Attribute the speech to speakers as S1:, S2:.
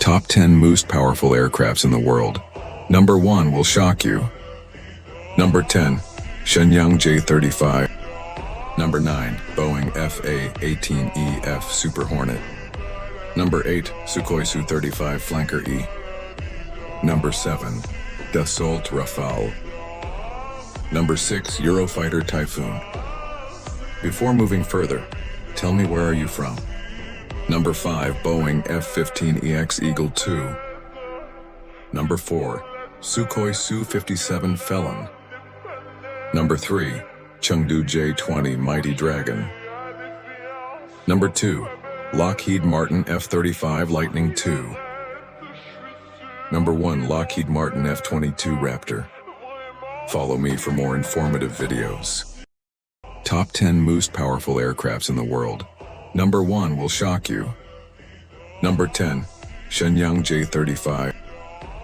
S1: Top 10 most powerful aircrafts in the world. Number 1 will shock you. Number 10, Shenyang J-35. Number 9, Boeing FA-18EF Super Hornet. Number 8, Sukhoi Su-35 Flanker E. Number 7, Dassault Rafale. Number 6, Eurofighter Typhoon. Before moving further, tell me, where are you from? Number 5, Boeing F-15EX Eagle II. Number 4, Sukhoi Su-57 Felon. Number 3, Chengdu J-20 Mighty Dragon. Number 2, Lockheed Martin F-35 Lightning II. Number 1, Lockheed Martin F-22 Raptor. Follow me for more informative videos. Top 10 most powerful aircrafts in the world. Number 1 will shock you. Number 10, Shenyang J-35.